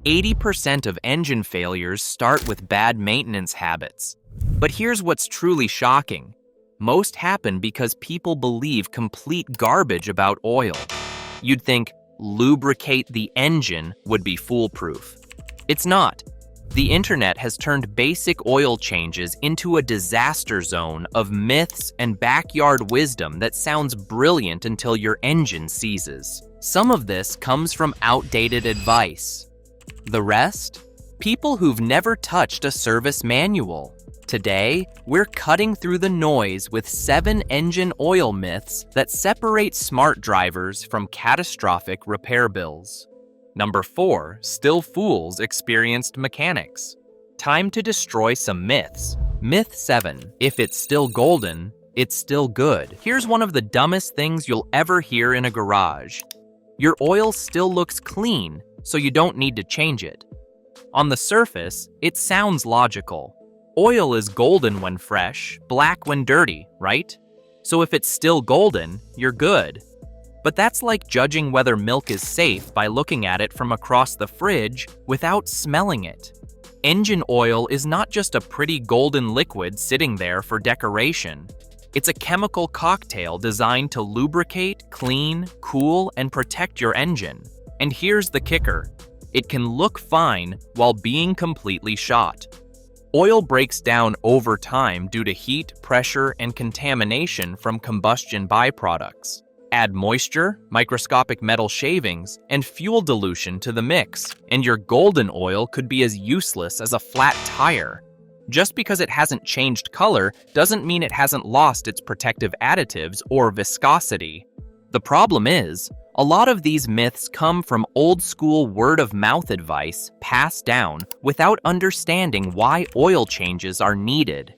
80% of engine failures start with bad maintenance habits. But here's what's truly shocking. Most happen because people believe complete garbage about oil. You'd think lubricate the engine would be foolproof. It's not. The internet has turned basic oil changes into a disaster zone of myths and backyard wisdom that sounds brilliant until your engine seizes. Some of this comes from outdated advice. The rest? People who've never touched a service manual. Today, we're cutting through the noise with 7 engine oil myths that separate smart drivers from catastrophic repair bills. Number 4, still fools experienced mechanics. Time to destroy some myths. Myth 7, if it's still golden, it's still good. Here's one of the dumbest things you'll ever hear in a garage. Your oil still looks clean, so you don't need to change it. On the surface, it sounds logical. Oil is golden when fresh, black when dirty, right? So if it's still golden, you're good. But that's like judging whether milk is safe by looking at it from across the fridge without smelling it. Engine oil is not just a pretty golden liquid sitting there for decoration. It's a chemical cocktail designed to lubricate, clean, cool, and protect your engine. And here's the kicker. It can look fine while being completely shot. Oil breaks down over time due to heat, pressure, and contamination from combustion byproducts. Add moisture, microscopic metal shavings, and fuel dilution to the mix, and your golden oil could be as useless as a flat tire. Just because it hasn't changed color doesn't mean it hasn't lost its protective additives or viscosity. The problem is, a lot of these myths come from old-school word-of-mouth advice passed down without understanding why oil changes are needed.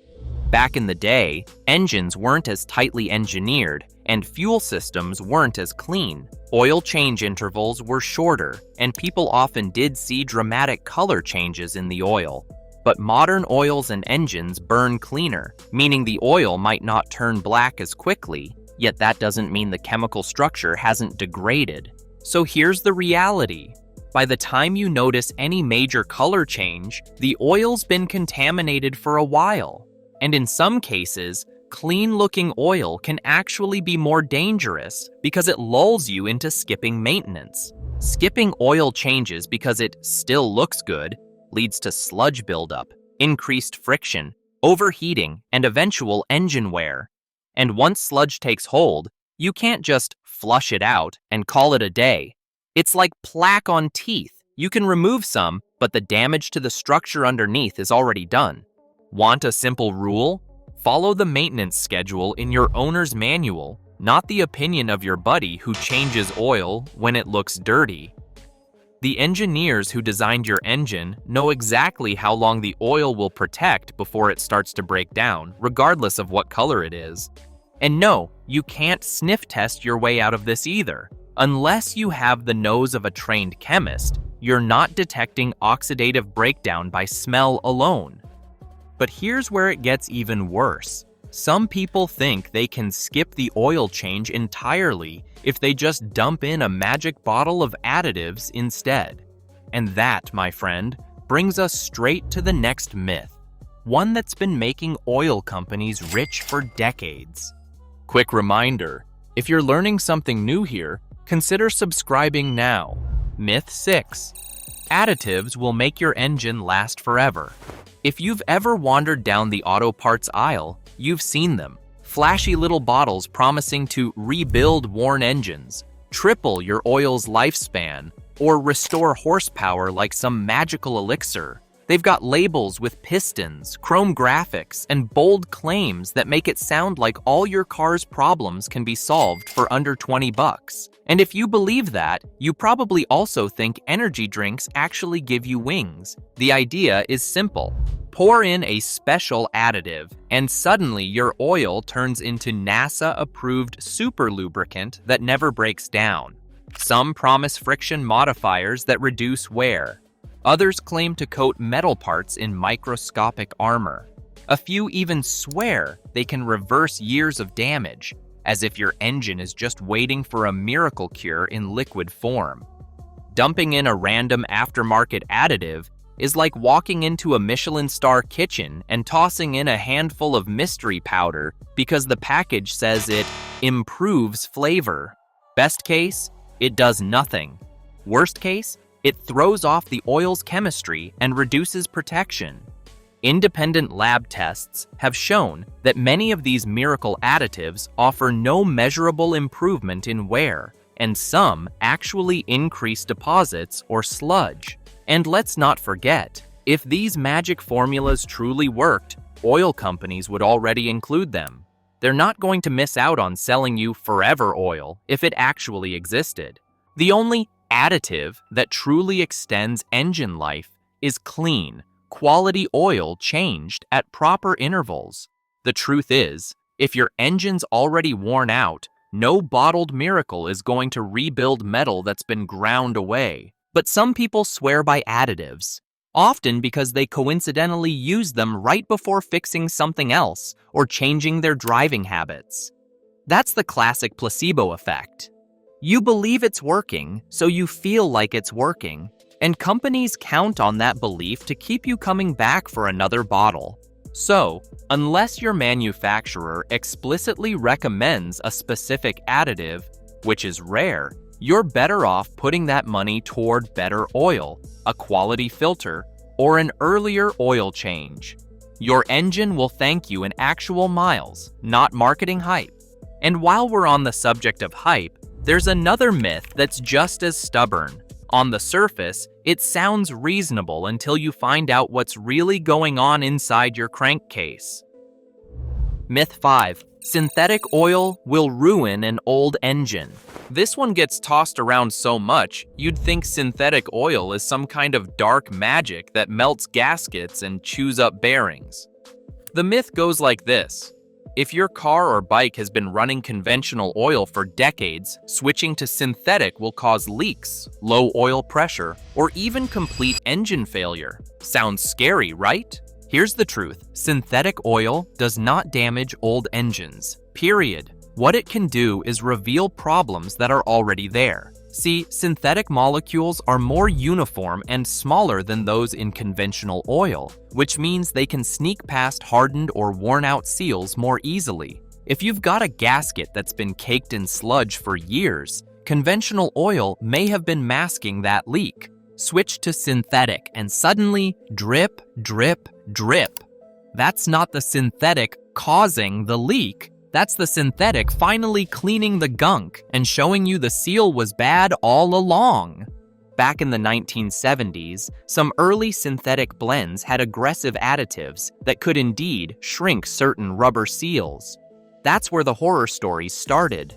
Back in the day, engines weren't as tightly engineered, and fuel systems weren't as clean. Oil change intervals were shorter, and people often did see dramatic color changes in the oil. But modern oils and engines burn cleaner, meaning the oil might not turn black as quickly, yet that doesn't mean the chemical structure hasn't degraded. So here's the reality. By the time you notice any major color change, the oil's been contaminated for a while. And in some cases, clean-looking oil can actually be more dangerous because it lulls you into skipping maintenance. Skipping oil changes because it still looks good leads to sludge buildup, increased friction, overheating, and eventual engine wear. And once sludge takes hold, you can't just flush it out and call it a day. It's like plaque on teeth. You can remove some, but the damage to the structure underneath is already done. Want a simple rule? Follow the maintenance schedule in your owner's manual, not the opinion of your buddy who changes oil when it looks dirty. The engineers who designed your engine know exactly how long the oil will protect before it starts to break down, regardless of what color it is. And no, you can't sniff test your way out of this either. Unless you have the nose of a trained chemist, you're not detecting oxidative breakdown by smell alone. But here's where it gets even worse. Some people think they can skip the oil change entirely if they just dump in a magic bottle of additives instead. And that, my friend, brings us straight to the next myth, one that's been making oil companies rich for decades. Quick reminder, if you're learning something new here, consider subscribing now. Myth 6. Additives will make your engine last forever. If you've ever wandered down the auto parts aisle, you've seen them. Flashy little bottles promising to rebuild worn engines, triple your oil's lifespan, or restore horsepower like some magical elixir. They've got labels with pistons, chrome graphics, and bold claims that make it sound like all your car's problems can be solved for under 20 bucks. And if you believe that, you probably also think energy drinks actually give you wings. The idea is simple. Pour in a special additive, and suddenly your oil turns into NASA-approved super lubricant that never breaks down. Some promise friction modifiers that reduce wear. Others claim to coat metal parts in microscopic armor. A few even swear they can reverse years of damage, as if your engine is just waiting for a miracle cure in liquid form. Dumping in a random aftermarket additive is like walking into a Michelin star kitchen and tossing in a handful of mystery powder because the package says it improves flavor. Best case, it does nothing. Worst case, it throws off the oil's chemistry and reduces protection. Independent lab tests have shown that many of these miracle additives offer no measurable improvement in wear, and some actually increase deposits or sludge. And let's not forget, if these magic formulas truly worked, oil companies would already include them. They're not going to miss out on selling you forever oil if it actually existed. The only additive that truly extends engine life is clean, quality oil changed at proper intervals. The truth is, if your engine's already worn out, no bottled miracle is going to rebuild metal that's been ground away. But some people swear by additives, often because they coincidentally use them right before fixing something else or changing their driving habits. That's the classic placebo effect. You believe it's working, so you feel like it's working, and companies count on that belief to keep you coming back for another bottle. So, unless your manufacturer explicitly recommends a specific additive, which is rare, you're better off putting that money toward better oil, a quality filter, or an earlier oil change. Your engine will thank you in actual miles, not marketing hype. And while we're on the subject of hype, there's another myth that's just as stubborn. On the surface, it sounds reasonable until you find out what's really going on inside your crankcase. Myth 5. Synthetic oil will ruin an old engine. This one gets tossed around so much, you'd think synthetic oil is some kind of dark magic that melts gaskets and chews up bearings. The myth goes like this. If your car or bike has been running conventional oil for decades, switching to synthetic will cause leaks, low oil pressure, or even complete engine failure. Sounds scary, right? Here's the truth. Synthetic oil does not damage old engines, period. What it can do is reveal problems that are already there. See, synthetic molecules are more uniform and smaller than those in conventional oil, which means they can sneak past hardened or worn-out seals more easily. If you've got a gasket that's been caked in sludge for years, conventional oil may have been masking that leak. Switch to synthetic and suddenly, drip, drip, drip. That's not the synthetic causing the leak. That's the synthetic finally cleaning the gunk and showing you the seal was bad all along. Back in the 1970s, some early synthetic blends had aggressive additives that could indeed shrink certain rubber seals. That's where the horror stories started.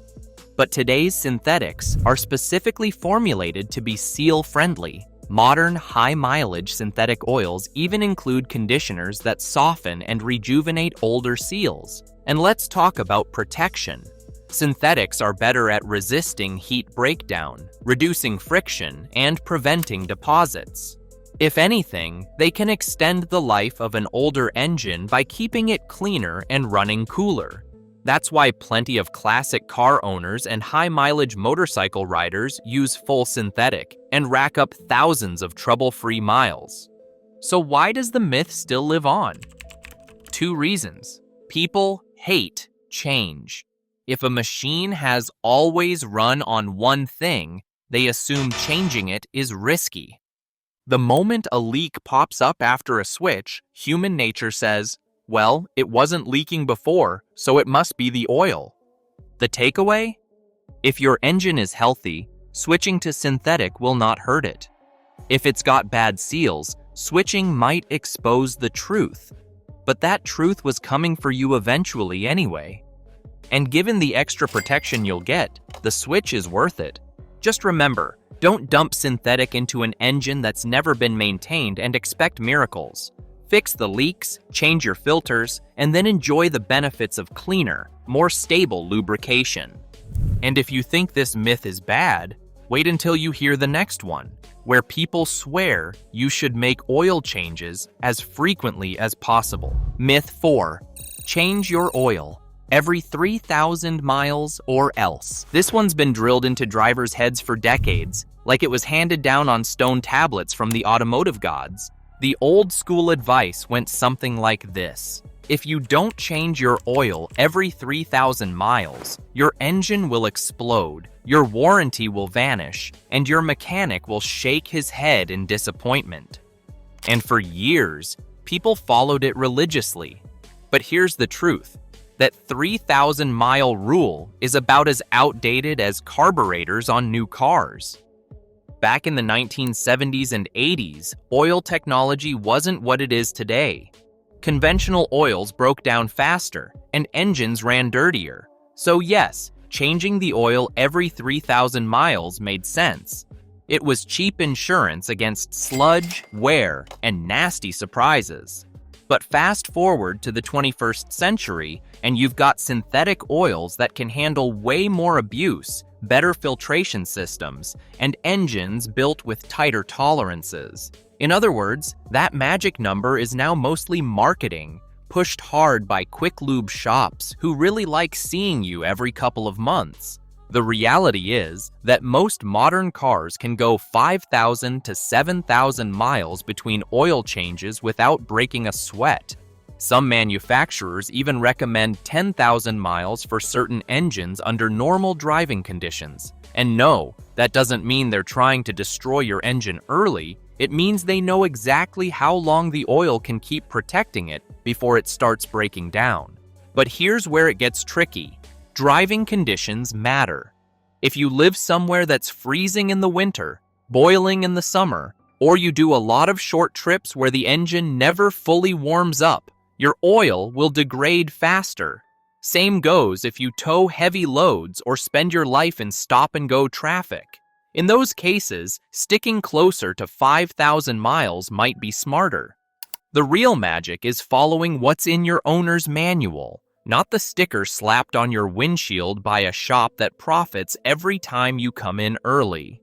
But today's synthetics are specifically formulated to be seal-friendly. Modern, high-mileage synthetic oils even include conditioners that soften and rejuvenate older seals. And let's talk about protection. Synthetics are better at resisting heat breakdown, reducing friction, and preventing deposits. If anything, they can extend the life of an older engine by keeping it cleaner and running cooler. That's why plenty of classic car owners and high-mileage motorcycle riders use full synthetic and rack up thousands of trouble-free miles. So why does the myth still live on? 2 reasons. People hate change. If a machine has always run on one thing, they assume changing it is risky. The moment a leak pops up after a switch, human nature says, well, it wasn't leaking before, so it must be the oil. The takeaway? If your engine is healthy, switching to synthetic will not hurt it. If it's got bad seals, switching might expose the truth. But that truth was coming for you eventually anyway. And given the extra protection you'll get, the switch is worth it. Just remember, don't dump synthetic into an engine that's never been maintained and expect miracles. Fix the leaks, change your filters, and then enjoy the benefits of cleaner, more stable lubrication. And if you think this myth is bad, wait until you hear the next one, where people swear you should make oil changes as frequently as possible. Myth 4. Change your oil every 3,000 miles or else. This one's been drilled into drivers' heads for decades, like it was handed down on stone tablets from the automotive gods. The old school advice went something like this. If you don't change your oil every 3,000 miles, your engine will explode, your warranty will vanish, and your mechanic will shake his head in disappointment. And for years, people followed it religiously. But here's the truth. That 3,000-mile rule is about as outdated as carburetors on new cars. Back in the 1970s and 80s, oil technology wasn't what it is today. Conventional oils broke down faster, and engines ran dirtier. So yes, changing the oil every 3,000 miles made sense. It was cheap insurance against sludge, wear, and nasty surprises. But fast forward to the 21st century, and you've got synthetic oils that can handle way more abuse, better filtration systems, and engines built with tighter tolerances. In other words, that magic number is now mostly marketing, pushed hard by quick lube shops who really like seeing you every couple of months. The reality is that most modern cars can go 5,000 to 7,000 miles between oil changes without breaking a sweat. Some manufacturers even recommend 10,000 miles for certain engines under normal driving conditions. And no, that doesn't mean they're trying to destroy your engine early. It means they know exactly how long the oil can keep protecting it before it starts breaking down. But here's where it gets tricky. Driving conditions matter. If you live somewhere that's freezing in the winter, boiling in the summer, or you do a lot of short trips where the engine never fully warms up, your oil will degrade faster. Same goes if you tow heavy loads or spend your life in stop-and-go traffic. In those cases, sticking closer to 5,000 miles might be smarter. The real magic is following what's in your owner's manual, not the sticker slapped on your windshield by a shop that profits every time you come in early.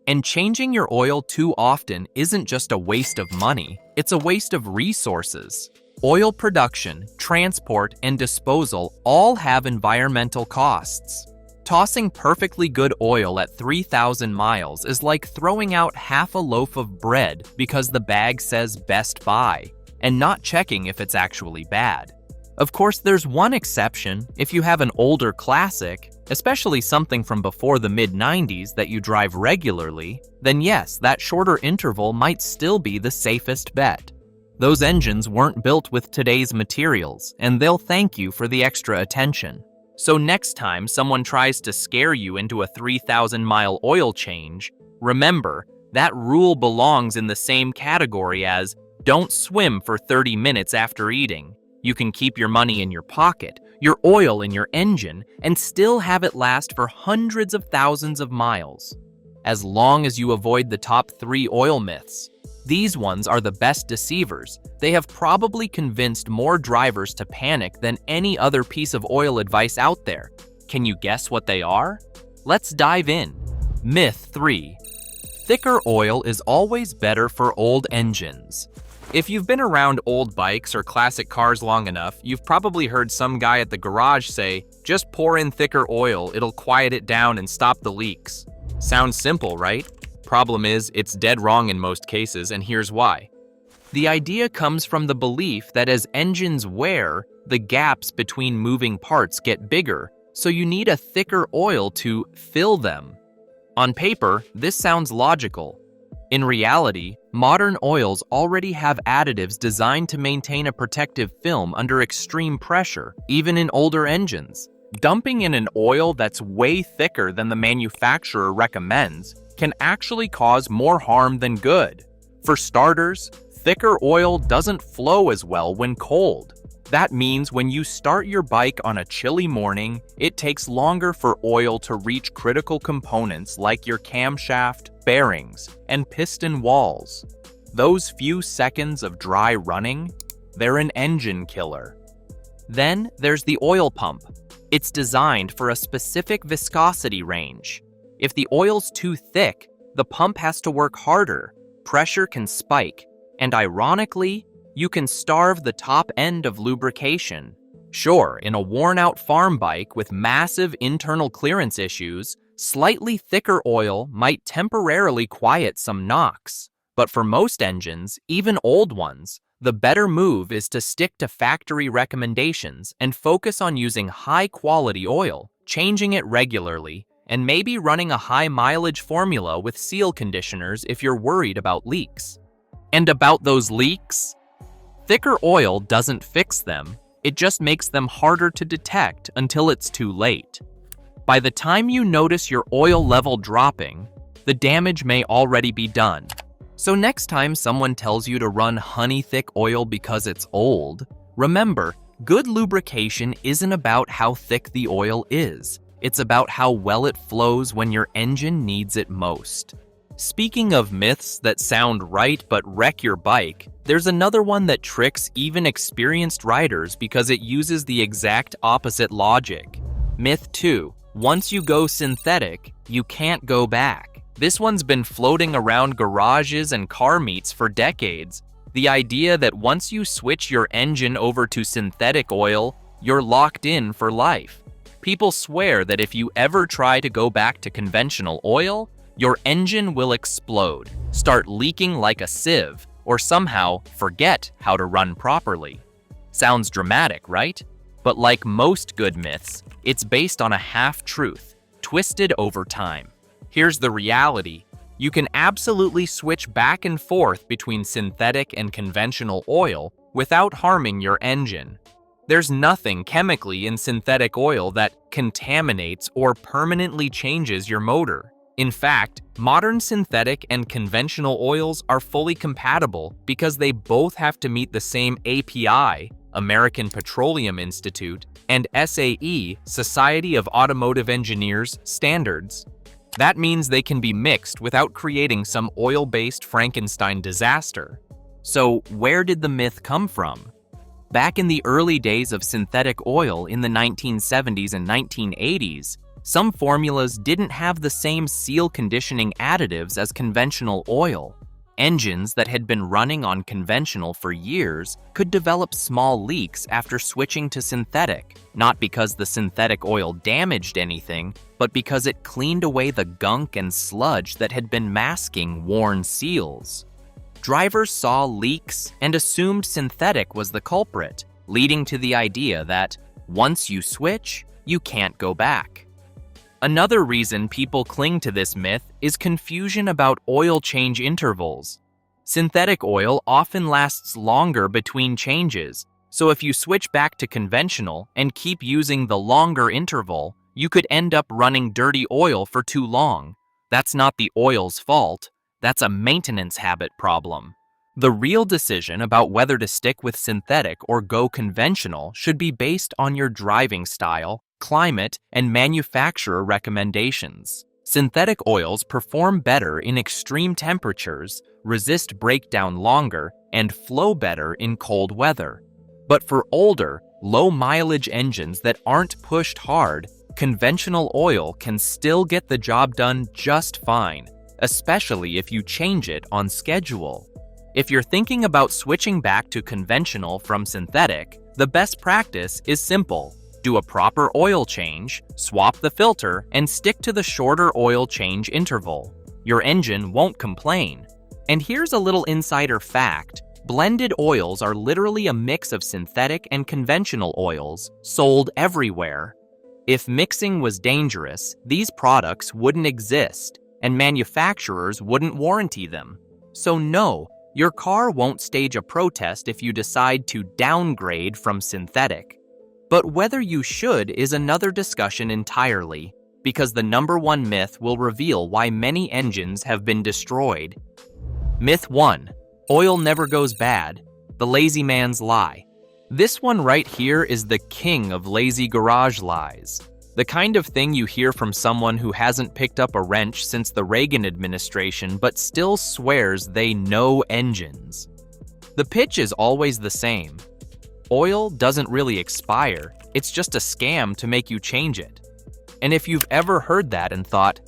And changing your oil too often isn't just a waste of money, it's a waste of resources. Oil production, transport, and disposal all have environmental costs. Tossing perfectly good oil at 3,000 miles is like throwing out half a loaf of bread because the bag says Best Buy, and not checking if it's actually bad. Of course, there's one exception. If you have an older classic, especially something from before the mid-90s that you drive regularly, then yes, that shorter interval might still be the safest bet. Those engines weren't built with today's materials, and they'll thank you for the extra attention. So next time someone tries to scare you into a 3,000-mile oil change, remember, that rule belongs in the same category as don't swim for 30 minutes after eating. You can keep your money in your pocket, your oil in your engine, and still have it last for hundreds of thousands of miles. As long as you avoid the top 3 oil myths. These ones are the best deceivers. They have probably convinced more drivers to panic than any other piece of oil advice out there. Can you guess what they are? Let's dive in. Myth 3. Thicker oil is always better for old engines. If you've been around old bikes or classic cars long enough, you've probably heard some guy at the garage say, just pour in thicker oil, it'll quiet it down and stop the leaks. Sounds simple, right? Problem is, it's dead wrong in most cases, and here's why. The idea comes from the belief that as engines wear, the gaps between moving parts get bigger, so you need a thicker oil to fill them. On paper, this sounds logical. In reality, modern oils already have additives designed to maintain a protective film under extreme pressure, even in older engines. Dumping in an oil that's way thicker than the manufacturer recommends can actually cause more harm than good. For starters, thicker oil doesn't flow as well when cold. That means when you start your bike on a chilly morning, it takes longer for oil to reach critical components like your camshaft, bearings, and piston walls. Those few seconds of dry running, they're an engine killer. Then there's the oil pump. It's designed for a specific viscosity range. If the oil's too thick, the pump has to work harder, pressure can spike, and ironically, you can starve the top end of lubrication. Sure, in a worn-out farm bike with massive internal clearance issues, Slightly thicker oil might temporarily quiet some knocks, but for most engines, even old ones, the better move is to stick to factory recommendations and focus on using high-quality oil, changing it regularly, and maybe running a high-mileage formula with seal conditioners if you're worried about leaks. And about those leaks? Thicker oil doesn't fix them, it just makes them harder to detect until it's too late. By the time you notice your oil level dropping, the damage may already be done. So next time someone tells you to run honey-thick oil because it's old, remember, good lubrication isn't about how thick the oil is. It's about how well it flows when your engine needs it most. Speaking of myths that sound right but wreck your bike, there's another one that tricks even experienced riders because it uses the exact opposite logic. Myth 2. Once you go synthetic, you can't go back. This one's been floating around garages and car meets for decades. The idea that once you switch your engine over to synthetic oil, you're locked in for life. People swear that if you ever try to go back to conventional oil, your engine will explode, start leaking like a sieve, or somehow forget how to run properly. Sounds dramatic, right? But like most good myths, it's based on a half-truth, twisted over time. Here's the reality. You can absolutely switch back and forth between synthetic and conventional oil without harming your engine. There's nothing chemically in synthetic oil that contaminates or permanently changes your motor. In fact, modern synthetic and conventional oils are fully compatible because they both have to meet the same API, American Petroleum Institute, and SAE, Society of Automotive Engineers, standards. That means they can be mixed without creating some oil-based Frankenstein disaster. So, where did the myth come from? Back in the early days of synthetic oil in the 1970s and 1980s, some formulas didn't have the same seal conditioning additives as conventional oil. Engines that had been running on conventional for years could develop small leaks after switching to synthetic, not because the synthetic oil damaged anything, but because it cleaned away the gunk and sludge that had been masking worn seals. Drivers saw leaks and assumed synthetic was the culprit, leading to the idea that once you switch, you can't go back. Another reason people cling to this myth is confusion about oil change intervals. Synthetic oil often lasts longer between changes, so if you switch back to conventional and keep using the longer interval, you could end up running dirty oil for too long. That's not the oil's fault. That's a maintenance habit problem. The real decision about whether to stick with synthetic or go conventional should be based on your driving style, climate, and manufacturer recommendations. Synthetic oils perform better in extreme temperatures, resist breakdown longer, and flow better in cold weather. But for older, low-mileage engines that aren't pushed hard, conventional oil can still get the job done just fine, especially if you change it on schedule. If you're thinking about switching back to conventional from synthetic, the best practice is simple. Do a proper oil change, swap the filter, and stick to the shorter oil change interval. Your engine won't complain. And here's a little insider fact. Blended oils are literally a mix of synthetic and conventional oils, sold everywhere. If mixing was dangerous, these products wouldn't exist, and manufacturers wouldn't warranty them. So no, your car won't stage a protest if you decide to downgrade from synthetic. But whether you should is another discussion entirely, because the number one myth will reveal why many engines have been destroyed. Myth 1. Oil never goes bad. The lazy man's lie. This one right here is the king of lazy garage lies. The kind of thing you hear from someone who hasn't picked up a wrench since the Reagan administration but still swears they know engines. The pitch is always the same. Oil doesn't really expire, it's just a scam to make you change it. And if you've ever heard that and thought,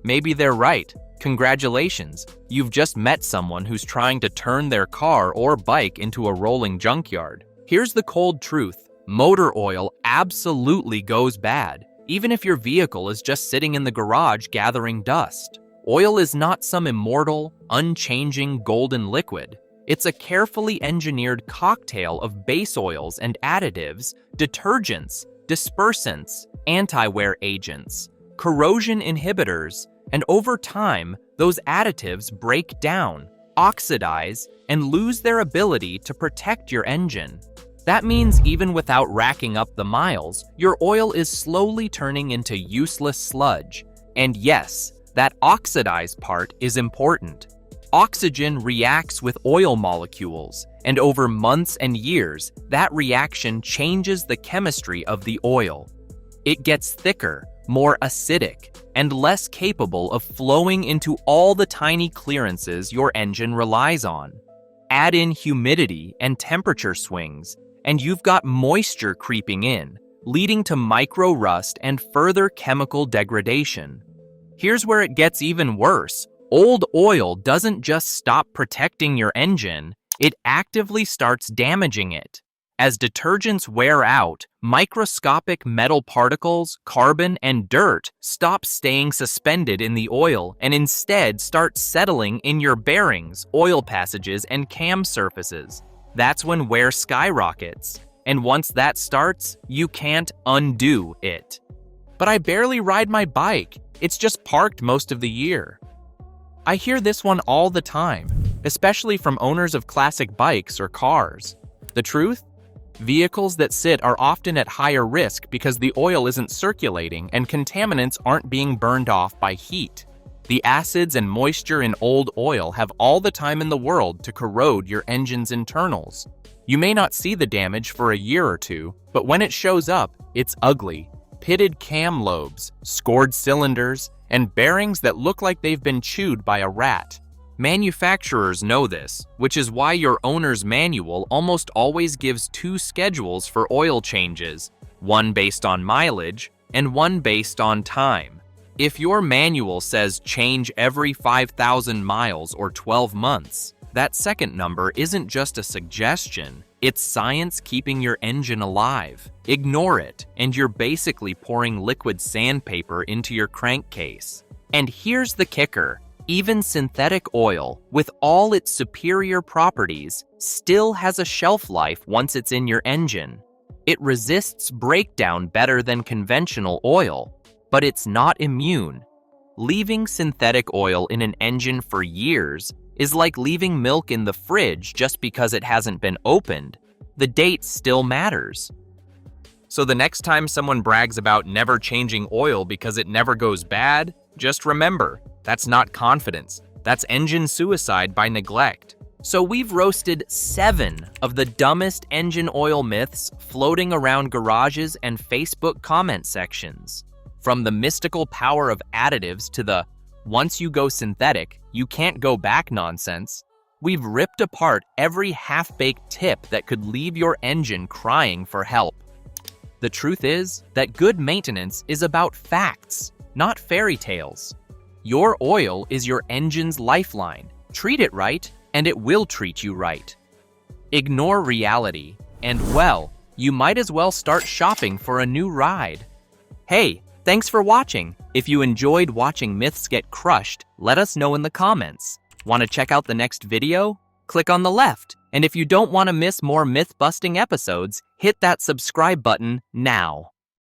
maybe they're right, congratulations, you've just met someone who's trying to turn their car or bike into a rolling junkyard. Here's the cold truth. Motor oil absolutely goes bad. even if your vehicle is just sitting in the garage gathering dust. Oil is not some immortal, unchanging golden liquid. It's a carefully engineered cocktail of base oils and additives, detergents, dispersants, anti-wear agents, corrosion inhibitors, and over time, those additives break down, oxidize, and lose their ability to protect your engine. That means even without racking up the miles, your oil is slowly turning into useless sludge. And yes, that oxidized part is important. Oxygen reacts with oil molecules, and over months and years, that reaction changes the chemistry of the oil. It gets thicker, more acidic, and less capable of flowing into all the tiny clearances your engine relies on. Add in humidity and temperature swings, and you've got moisture creeping in, leading to micro-rust and further chemical degradation. Here's where it gets even worse. Old oil doesn't just stop protecting your engine, it actively starts damaging it. As detergents wear out, microscopic metal particles, carbon, and dirt stop staying suspended in the oil and instead start settling in your bearings, oil passages, and cam surfaces. That's when wear skyrockets. And once that starts, you can't undo it. But I barely ride my bike. It's just parked most of the year. I hear this one all the time, especially from owners of classic bikes or cars. The truth? Vehicles that sit are often at higher risk because the oil isn't circulating and contaminants aren't being burned off by heat. The acids and moisture in old oil have all the time in the world to corrode your engine's internals. You may not see the damage for a year or two, but when it shows up, it's ugly. Pitted cam lobes, scored cylinders, and bearings that look like they've been chewed by a rat. Manufacturers know this, which is why your owner's manual almost always gives two schedules for oil changes, one based on mileage and one based on time. If your manual says change every 5,000 miles or 12 months, that second number isn't just a suggestion, it's science keeping your engine alive. Ignore it, and you're basically pouring liquid sandpaper into your crankcase. And here's the kicker. Even synthetic oil, with all its superior properties, still has a shelf life once it's in your engine. It resists breakdown better than conventional oil, but it's not immune. Leaving synthetic oil in an engine for years is like leaving milk in the fridge just because it hasn't been opened. The date still matters. So the next time someone brags about never changing oil because it never goes bad, just remember, that's not confidence. That's engine suicide by neglect. So we've roasted 7 of the dumbest engine oil myths floating around garages and Facebook comment sections. From the mystical power of additives to the once you go synthetic, you can't go back nonsense, we've ripped apart every half-baked tip that could leave your engine crying for help. The truth is that good maintenance is about facts, not fairy tales. Your oil is your engine's lifeline. Treat it right, and it will treat you right. Ignore reality, and well, you might as well start shopping for a new ride. Hey, thanks for watching. If you enjoyed watching myths get crushed, let us know in the comments. Want to check out the next video? Click on the left. And if you don't want to miss more myth-busting episodes, hit that subscribe button now.